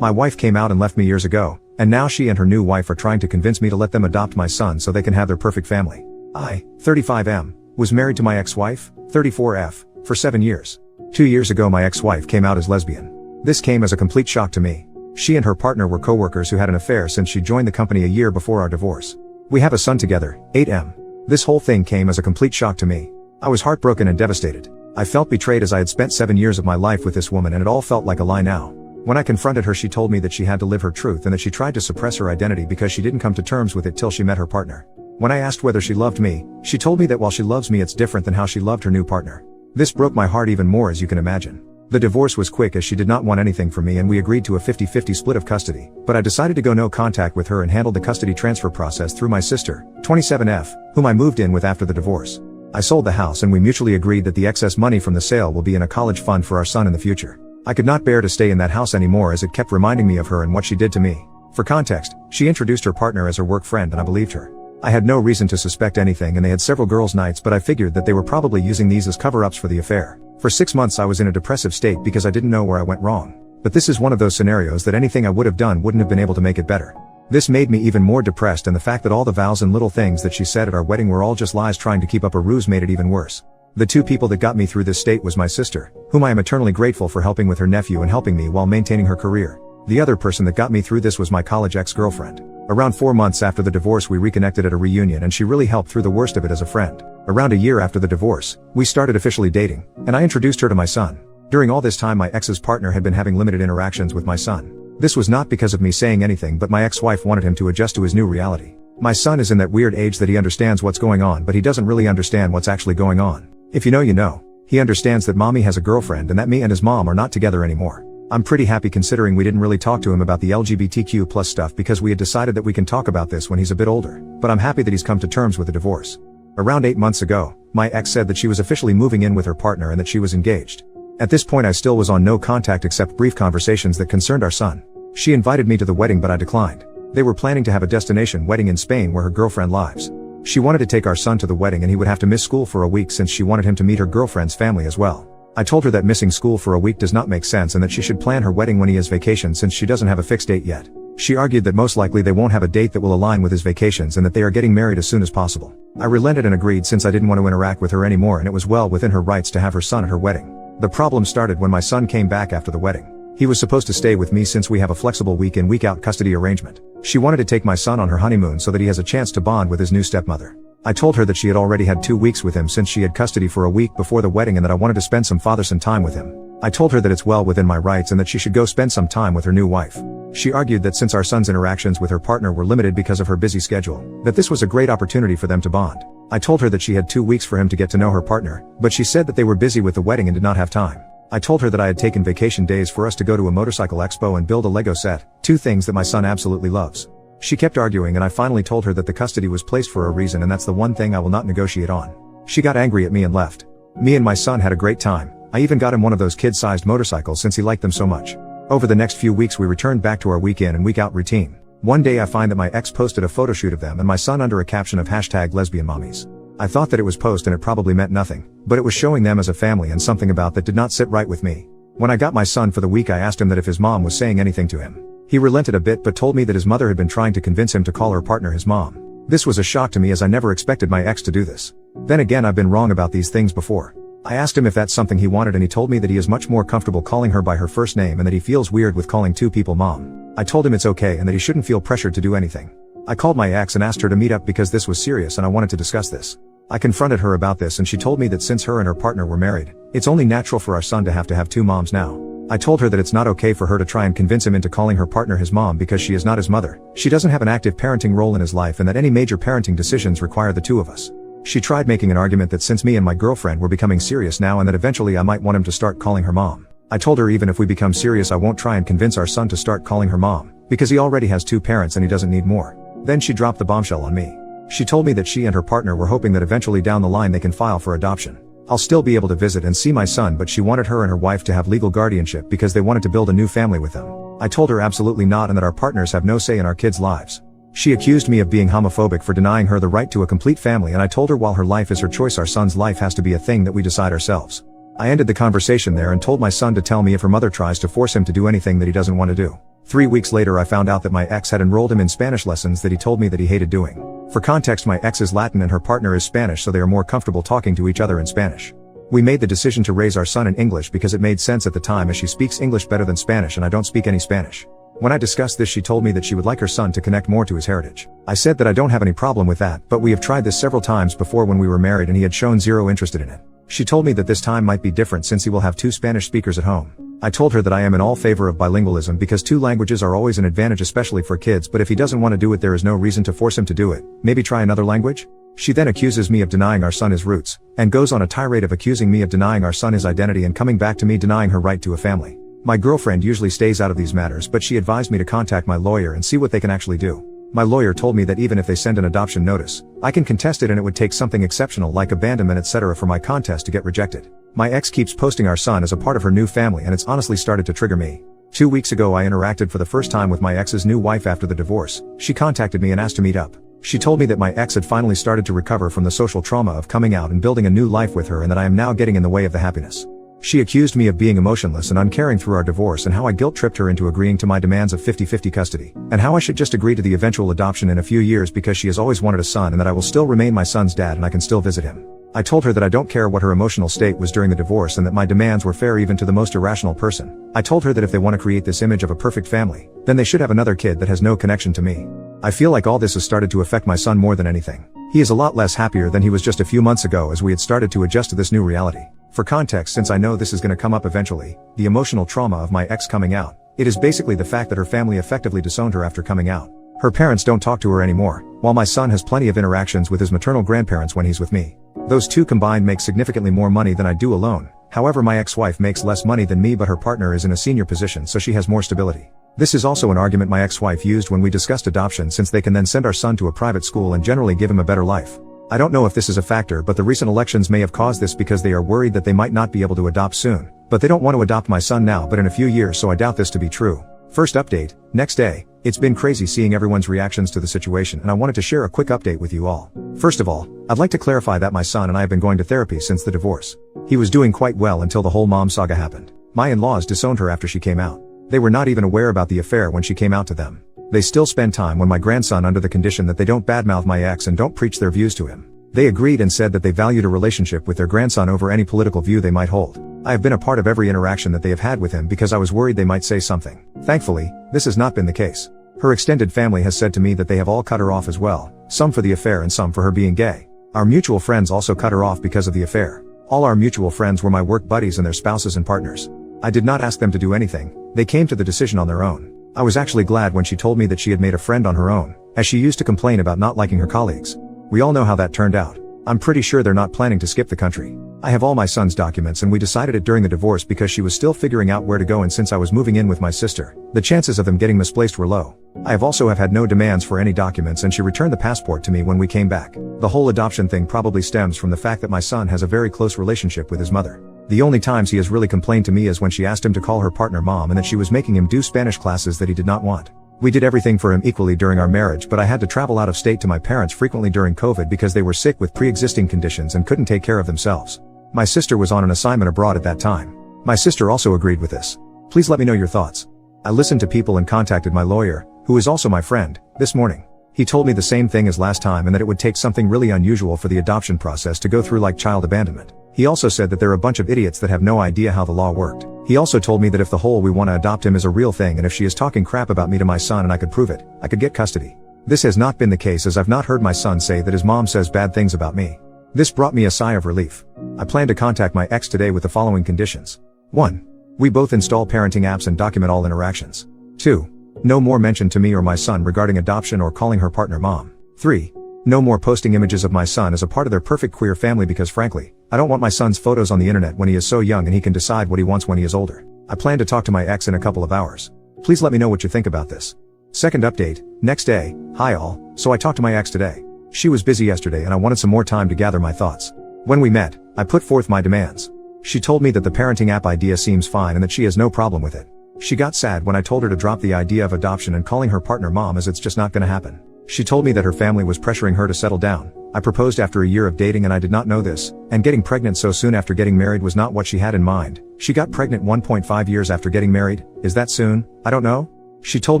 My wife came out and left me years ago, and now she and her new wife are trying to convince me to let them adopt my son so they can have their perfect family. I, 35M, was married to my ex-wife, 34F, for 7 years. 2 years ago my ex-wife came out as lesbian. This came as a complete shock to me. She and her partner were co-workers who had an affair since she joined the company a year before our divorce. We have a son together, 8M. This whole thing came as a complete shock to me. I was heartbroken and devastated. I felt betrayed as I had spent 7 years of my life with this woman and it all felt like a lie now. When I confronted her she told me that she had to live her truth and that she tried to suppress her identity because she didn't come to terms with it till she met her partner. When I asked whether she loved me, she told me that while she loves me it's different than how she loved her new partner. This broke my heart even more as you can imagine. The divorce was quick as she did not want anything from me and we agreed to a 50-50 split of custody, but I decided to go no contact with her and handled the custody transfer process through my sister, 27F, whom I moved in with after the divorce. I sold the house and we mutually agreed that the excess money from the sale will be in a college fund for our son in the future. I could not bear to stay in that house anymore as it kept reminding me of her and what she did to me. For context, she introduced her partner as her work friend and I believed her. I had no reason to suspect anything and they had several girls' nights but I figured that they were probably using these as cover-ups for the affair. For 6 months I was in a depressive state because I didn't know where I went wrong. But this is one of those scenarios that anything I would have done wouldn't have been able to make it better. This made me even more depressed and the fact that all the vows and little things that she said at our wedding were all just lies trying to keep up a ruse made it even worse. The two people that got me through this state was my sister, whom I am eternally grateful for helping with her nephew and helping me while maintaining her career. The other person that got me through this was my college ex-girlfriend. Around 4 months after the divorce we reconnected at a reunion and she really helped through the worst of it as a friend. Around a year after the divorce, we started officially dating, and I introduced her to my son. During all this time my ex's partner had been having limited interactions with my son. This was not because of me saying anything but my ex-wife wanted him to adjust to his new reality. My son is in that weird age that he understands what's going on but he doesn't really understand what's actually going on. If you know you know. He understands that mommy has a girlfriend and that me and his mom are not together anymore. I'm pretty happy considering we didn't really talk to him about the LGBTQ+ stuff because we had decided that we can talk about this when he's a bit older, but I'm happy that he's come to terms with the divorce. Around 8 months ago, my ex said that she was officially moving in with her partner and that she was engaged. At this point I still was on no contact except brief conversations that concerned our son. She invited me to the wedding but I declined. They were planning to have a destination wedding in Spain where her girlfriend lives. She wanted to take our son to the wedding and he would have to miss school for a week since she wanted him to meet her girlfriend's family as well. I told her that missing school for a week does not make sense and that she should plan her wedding when he has vacation since she doesn't have a fixed date yet. She argued that most likely they won't have a date that will align with his vacations and that they are getting married as soon as possible. I relented and agreed since I didn't want to interact with her anymore and it was well within her rights to have her son at her wedding. The problem started when my son came back after the wedding. He was supposed to stay with me since we have a flexible week-in week-out custody arrangement. She wanted to take my son on her honeymoon so that he has a chance to bond with his new stepmother. I told her that she had already had 2 weeks with him since she had custody for a week before the wedding and that I wanted to spend some father-son time with him. I told her that it's well within my rights and that she should go spend some time with her new wife. She argued that since our son's interactions with her partner were limited because of her busy schedule, that this was a great opportunity for them to bond. I told her that she had 2 weeks for him to get to know her partner, but she said that they were busy with the wedding and did not have time. I told her that I had taken vacation days for us to go to a motorcycle expo and build a Lego set, 2 things that my son absolutely loves. She kept arguing and I finally told her that the custody was placed for a reason and that's the one thing I will not negotiate on. She got angry at me and left. Me and my son had a great time. I even got him one of those kid-sized motorcycles since he liked them so much. Over the next few weeks we returned back to our week-in and week-out routine. One day I find that my ex posted a photo shoot of them and my son under a caption of #lesbianmommies. I thought that it was post and it probably meant nothing, but it was showing them as a family and something about that did not sit right with me. When I got my son for the week I asked him that if his mom was saying anything to him. He relented a bit but told me that his mother had been trying to convince him to call her partner his mom. This was a shock to me as I never expected my ex to do this. Then again I've been wrong about these things before. I asked him if that's something he wanted and he told me that he is much more comfortable calling her by her first name and that he feels weird with calling 2 people mom. I told him it's okay and that he shouldn't feel pressured to do anything. I called my ex and asked her to meet up because this was serious and I wanted to discuss this. I confronted her about this and she told me that since her and her partner were married, it's only natural for our son to have 2 moms now. I told her that it's not okay for her to try and convince him into calling her partner his mom because she is not his mother, she doesn't have an active parenting role in his life and that any major parenting decisions require the 2 of us. She tried making an argument that since me and my girlfriend were becoming serious now and that eventually I might want him to start calling her mom. I told her even if we become serious I won't try and convince our son to start calling her mom, because he already has 2 parents and he doesn't need more. Then she dropped the bombshell on me. She told me that she and her partner were hoping that eventually down the line they can file for adoption. I'll still be able to visit and see my son but she wanted her and her wife to have legal guardianship because they wanted to build a new family with them. I told her absolutely not and that our partners have no say in our kids' lives. She accused me of being homophobic for denying her the right to a complete family and I told her while her life is her choice our son's life has to be a thing that we decide ourselves. I ended the conversation there and told my son to tell me if her mother tries to force him to do anything that he doesn't want to do. 3 weeks later I found out that my ex had enrolled him in Spanish lessons that he told me that he hated doing. For context, my ex is Latin and her partner is Spanish, so they are more comfortable talking to each other in Spanish. We made the decision to raise our son in English because it made sense at the time, as she speaks English better than Spanish and I don't speak any Spanish. When I discussed this, she told me that she would like her son to connect more to his heritage. I said that I don't have any problem with that, but we have tried this several times before when we were married and he had shown zero interest in it. She told me that this time might be different since he will have 2 Spanish speakers at home. I told her that I am in all favor of bilingualism because 2 languages are always an advantage, especially for kids, but if he doesn't want to do it, there is no reason to force him to do it. Maybe try another language? She then accuses me of denying our son his roots, and goes on a tirade of accusing me of denying our son his identity and coming back to me denying her right to a family. My girlfriend usually stays out of these matters, but she advised me to contact my lawyer and see what they can actually do. My lawyer told me that even if they send an adoption notice, I can contest it and it would take something exceptional like abandonment etc. for my contest to get rejected. My ex keeps posting our son as a part of her new family and it's honestly started to trigger me. 2 weeks ago I interacted for the first time with my ex's new wife after the divorce. She contacted me and asked to meet up. She told me that my ex had finally started to recover from the social trauma of coming out and building a new life with her and that I am now getting in the way of the happiness. She accused me of being emotionless and uncaring through our divorce and how I guilt-tripped her into agreeing to my demands of 50-50 custody, and how I should just agree to the eventual adoption in a few years because she has always wanted a son and that I will still remain my son's dad and I can still visit him. I told her that I don't care what her emotional state was during the divorce and that my demands were fair even to the most irrational person. I told her that if they want to create this image of a perfect family, then they should have another kid that has no connection to me. I feel like all this has started to affect my son more than anything. He is a lot less happier than he was just a few months ago as we had started to adjust to this new reality. For context, since I know this is going to come up eventually, the emotional trauma of my ex coming out, it is basically the fact that her family effectively disowned her after coming out. Her parents don't talk to her anymore, while my son has plenty of interactions with his maternal grandparents when he's with me. Those two combined make significantly more money than I do alone. However, my ex-wife makes less money than me, but her partner is in a senior position, so she has more stability. This is also an argument my ex-wife used when we discussed adoption, since they can then send our son to a private school and generally give him a better life. I don't know if this is a factor, but the recent elections may have caused this because they are worried that they might not be able to adopt soon. But they don't want to adopt my son now but in a few years, so I doubt this to be true. First update, next day. It's been crazy seeing everyone's reactions to the situation and I wanted to share a quick update with you all. First of all, I'd like to clarify that my son and I have been going to therapy since the divorce. He was doing quite well until the whole mom saga happened. My in-laws disowned her after she came out. They were not even aware about the affair when she came out to them. They still spend time with my grandson under the condition that they don't badmouth my ex and don't preach their views to him. They agreed and said that they valued a relationship with their grandson over any political view they might hold. I have been a part of every interaction that they have had with him because I was worried they might say something. Thankfully, this has not been the case. Her extended family has said to me that they have all cut her off as well, some for the affair and some for her being gay. Our mutual friends also cut her off because of the affair. All our mutual friends were my work buddies and their spouses and partners. I did not ask them to do anything. They came to the decision on their own. I was actually glad when she told me that she had made a friend on her own, as she used to complain about not liking her colleagues. We all know how that turned out. I'm pretty sure they're not planning to skip the country. I have all my son's documents and we decided it during the divorce because she was still figuring out where to go, and since I was moving in with my sister, the chances of them getting misplaced were low. I have also had no demands for any documents and she returned the passport to me when we came back. The whole adoption thing probably stems from the fact that my son has a very close relationship with his mother. The only times he has really complained to me is when she asked him to call her partner mom and that she was making him do Spanish classes that he did not want. We did everything for him equally during our marriage, but I had to travel out of state to my parents frequently during COVID because they were sick with pre-existing conditions and couldn't take care of themselves. My sister was on an assignment abroad at that time. My sister also agreed with this. Please let me know your thoughts. I listened to people and contacted my lawyer, who is also my friend, this morning. He told me the same thing as last time and that it would take something really unusual for the adoption process to go through like child abandonment. He also said that there are a bunch of idiots that have no idea how the law worked. He also told me that if the whole "we want to adopt him" is a real thing and if she is talking crap about me to my son and I could prove it, I could get custody. This has not been the case, as I've not heard my son say that his mom says bad things about me. This brought me a sigh of relief. I plan to contact my ex today with the following conditions. 1. We both install parenting apps and document all interactions. 2. No more mention to me or my son regarding adoption or calling her partner mom. 3. No more posting images of my son as a part of their perfect queer family because frankly, I don't want my son's photos on the internet when he is so young and he can decide what he wants when he is older. I plan to talk to my ex in a couple of hours. Please let me know what you think about this. Second update, next day. Hi all, so I talked to my ex today. She was busy yesterday and I wanted some more time to gather my thoughts. When we met, I put forth my demands. She told me that the parenting app idea seems fine and that she has no problem with it. She got sad when I told her to drop the idea of adoption and calling her partner mom, as it's just not gonna happen. She told me that her family was pressuring her to settle down. I proposed after a year of dating and I did not know this, and getting pregnant so soon after getting married was not what she had in mind. She got pregnant 1.5 years after getting married. Is that soon? I don't know. She told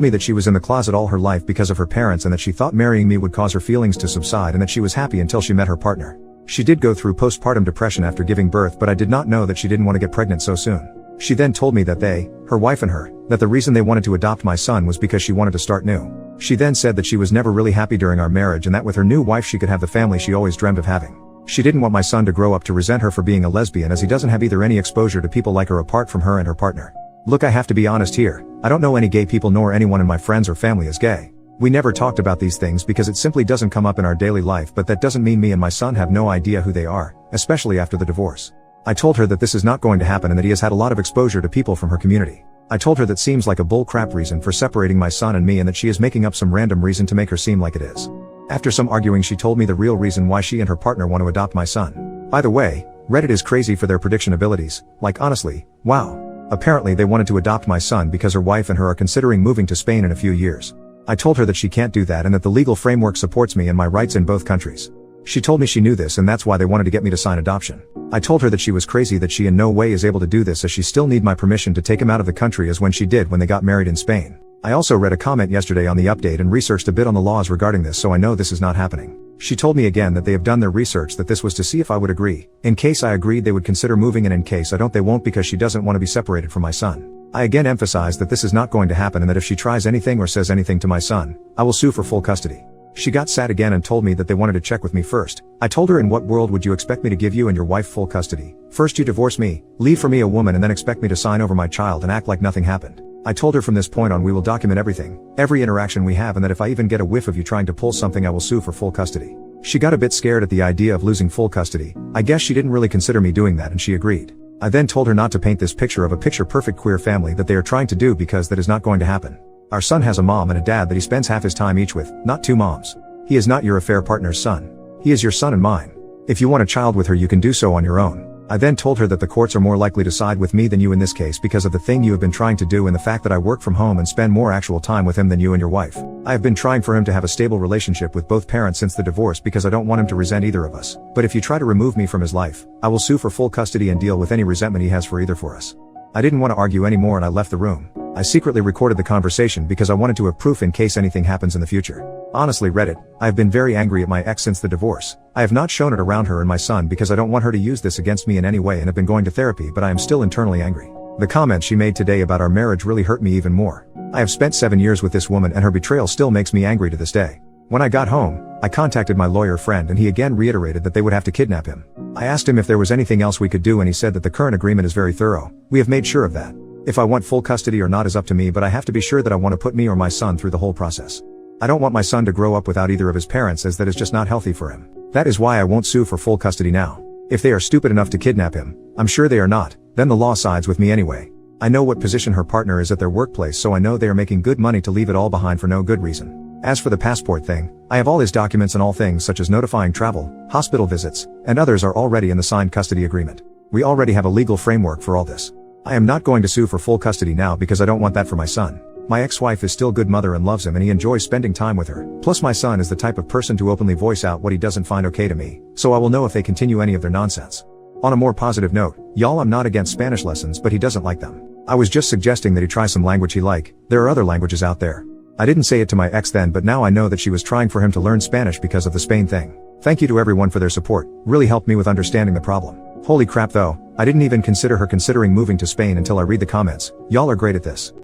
me that she was in the closet all her life because of her parents and that she thought marrying me would cause her feelings to subside and that she was happy until she met her partner. She did go through postpartum depression after giving birth, but I did not know that she didn't want to get pregnant so soon. She then told me that her wife and her, that the reason they wanted to adopt my son was because she wanted to start new. She then said that she was never really happy during our marriage and that with her new wife she could have the family she always dreamed of having. She didn't want my son to grow up to resent her for being a lesbian, as he doesn't have either any exposure to people like her apart from her and her partner. Look, I have to be honest here. I don't know any gay people nor anyone in my friends or family is gay. We never talked about these things because it simply doesn't come up in our daily life, but that doesn't mean me and my son have no idea who they are, especially after the divorce. I told her that this is not going to happen and that he has had a lot of exposure to people from her community. I told her that seems like a bull crap reason for separating my son and me and that she is making up some random reason to make her seem like it is. After some arguing, she told me the real reason why she and her partner want to adopt my son. By the way, Reddit is crazy for their prediction abilities, like honestly, wow. Apparently they wanted to adopt my son because her wife and her are considering moving to Spain in a few years. I told her that she can't do that and that the legal framework supports me and my rights in both countries. She told me she knew this and that's why they wanted to get me to sign adoption. I told her that she was crazy, that she in no way is able to do this, as she still need my permission to take him out of the country as when she did when they got married in Spain. I also read a comment yesterday on the update and researched a bit on the laws regarding this, so I know this is not happening. She told me again that they have done their research, that this was to see if I would agree. In case I agreed they would consider moving, and in case I don't they won't, because she doesn't want to be separated from my son. I again emphasized that this is not going to happen and that if she tries anything or says anything to my son, I will sue for full custody. She got sad again and told me that they wanted to check with me first. I told her, in what world would you expect me to give you and your wife full custody? First you divorce me, leave for me a woman, and then expect me to sign over my child and act like nothing happened. I told her from this point on we will document everything, every interaction we have, and that if I even get a whiff of you trying to pull something I will sue for full custody. She got a bit scared at the idea of losing full custody. I guess she didn't really consider me doing that and she agreed. I then told her not to paint this picture of a picture-perfect queer family that they are trying to do, because that is not going to happen. Our son has a mom and a dad that he spends half his time each with, not two moms. He is not your affair partner's son. He is your son and mine. If you want a child with her you can do so on your own. I then told her that the courts are more likely to side with me than you in this case because of the thing you have been trying to do and the fact that I work from home and spend more actual time with him than you and your wife. I have been trying for him to have a stable relationship with both parents since the divorce because I don't want him to resent either of us. But if you try to remove me from his life, I will sue for full custody and deal with any resentment he has for either for us. I didn't want to argue anymore and I left the room. I secretly recorded the conversation because I wanted to have proof in case anything happens in the future. Honestly, Reddit, I have been very angry at my ex since the divorce. I have not shown it around her and my son because I don't want her to use this against me in any way and have been going to therapy, but I am still internally angry. The comment she made today about our marriage really hurt me even more. I have spent 7 years with this woman and her betrayal still makes me angry to this day. When I got home, I contacted my lawyer friend and he again reiterated that they would have to kidnap him. I asked him if there was anything else we could do and he said that the current agreement is very thorough. We have made sure of that. If I want full custody or not is up to me, but I have to be sure that I want to put me or my son through the whole process. I don't want my son to grow up without either of his parents, as that is just not healthy for him. That is why I won't sue for full custody now. If they are stupid enough to kidnap him, I'm sure they are not, then the law sides with me anyway. I know what position her partner is at their workplace, so I know they are making good money to leave it all behind for no good reason. As for the passport thing, I have all his documents and all things such as notifying travel, hospital visits, and others are already in the signed custody agreement. We already have a legal framework for all this. I am not going to sue for full custody now because I don't want that for my son. My ex-wife is still good mother and loves him and he enjoys spending time with her. Plus my son is the type of person to openly voice out what he doesn't find okay to me, so I will know if they continue any of their nonsense. On a more positive note, y'all, I'm not against Spanish lessons, but he doesn't like them. I was just suggesting that he try some language he like. There are other languages out there. I didn't say it to my ex then, but now I know that she was trying for him to learn Spanish because of the Spain thing. Thank you to everyone for their support, really helped me with understanding the problem. Holy crap though, I didn't even consider her considering moving to Spain until I read the comments. Y'all are great at this.